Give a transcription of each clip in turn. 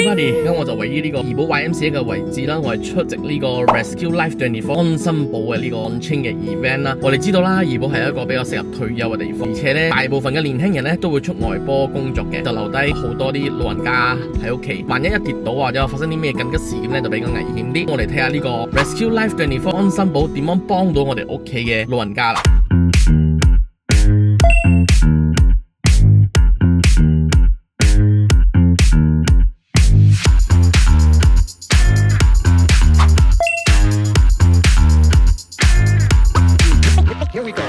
everybody，咁我就位於呢個怡保 YMCA 嘅位置啦，我係出席呢個 Rescue Life 24安心保嘅呢個 launching 嘅 event 啦。我哋知道啦，怡保係一個比較適合退休嘅地方，而且咧大部分嘅年輕人咧都會出外波工作嘅，就留低好多啲老人家喺屋企，萬一跌倒或者發生啲咩緊急事件咧，就比較危險啲。我哋睇下呢個 Rescue Life 24安心保點樣幫到我哋屋企嘅老人家啦。Here we go.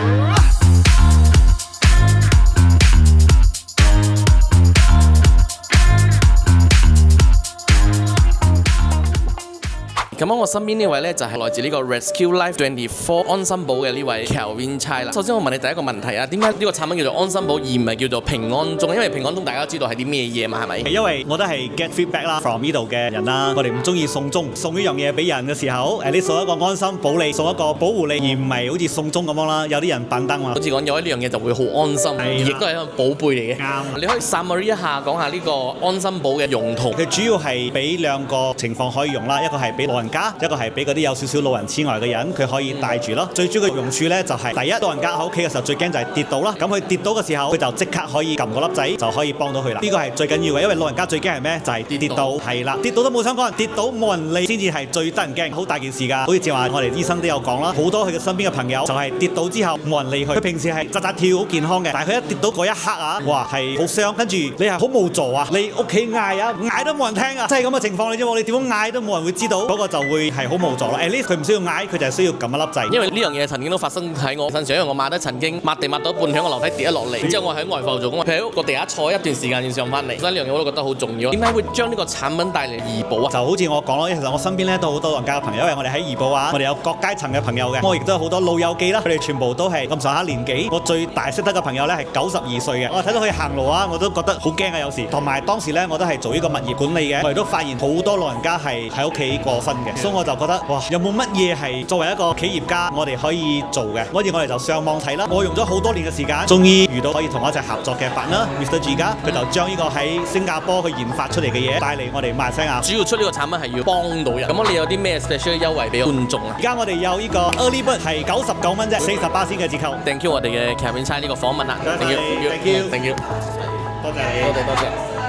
咁我身邊呢位呢，就係來自呢個 Rescue Life 24安心保嘅呢位 Kelvin Chai 啦。首先我問你第一個問題啊，點解呢個產品叫做安心保而唔係叫做平安鐘？因為平安鐘大家都知道係啲咩嘢嘛，係咪？因為我都係 get feedback 啦 from 呢度嘅人啦，我哋唔中意送鐘，送呢樣嘢俾人嘅時候，你送一個安心保你，送一個保護你，而唔係好似送鐘咁樣啦。有啲人笨燈嘛，好似講有呢樣嘢就會好安心，亦都係一個寶貝嚟嘅。啱，你可以 summary 一下講下呢個安心保嘅用途。佢主要係俾兩個情況可以用啦，一個係俾老人家，一個係俾嗰啲有少少老人痴呆嘅人，佢可以帶住咯。最主要嘅用處咧就係第一，老人家喺屋企嘅時候最驚就係跌倒啦。咁佢跌倒嘅時候，佢就即刻可以撳個粒仔，就可以幫到佢啦。呢個係最緊要嘅，因為老人家最驚係咩？就係跌倒，係啦，跌倒都冇想講，跌倒冇人理先至係最得人驚，好大件事㗎。好似正話我哋醫生都有講啦，好多佢嘅身邊嘅朋友就係跌倒之後冇人理佢，佢平時係扎扎跳好健康嘅，但係佢一跌倒嗰一刻啊，哇係好傷，跟住你係好無助啊，你屋企嗌啊，嗌都冇人聽啊，即係咁嘅情況你知冇？你點樣嗌都冇人會知道，嗰個就會係好無助咯。At least 佢唔需要嗌，佢就係需要撳一粒掣。因為呢樣嘢曾經都發生喺我身上，因為我抹得曾經抹地抹到一半，響個樓梯跌咗落嚟，之後我喺外埠做工，佢喺個地下坐一段時間先上翻嚟，所以呢樣嘢我都覺得好重要。點解會將呢個產品帶嚟怡保啊？就好似我講咯，其實我身邊咧都好多老人家嘅朋友，因為我哋喺怡保啊，我哋有各階層嘅朋友嘅，我亦都有好多老友記啦，佢哋全部都係咁上下年紀。我最大識得嘅朋友咧係92歲嘅，我睇到佢行路啊，我都覺得好驚啊有時。同埋當時咧我都係做呢個物業管理嘅，我哋都發現好多老人家係喺屋企過身嘅，所以我就覺得哇，有冇乜嘢係作為一個企業家我哋可以做嘅？嗰陣我哋就上網睇啦，我用咗好多年嘅時間，終於遇到可以同我一齊合作嘅partner Mr. G 家，佢就將呢個喺新加坡去研發出嚟嘅嘢帶嚟我哋馬來西亞。主要出呢個產品係要幫到人，咁你有啲咩 special 優惠俾觀眾啊？而家我哋有呢個 early bird 係99蚊啫，48%嘅折扣。Thank you 我哋嘅 Kelvin Chai 呢個訪問啦。Thank you，多謝你。多謝。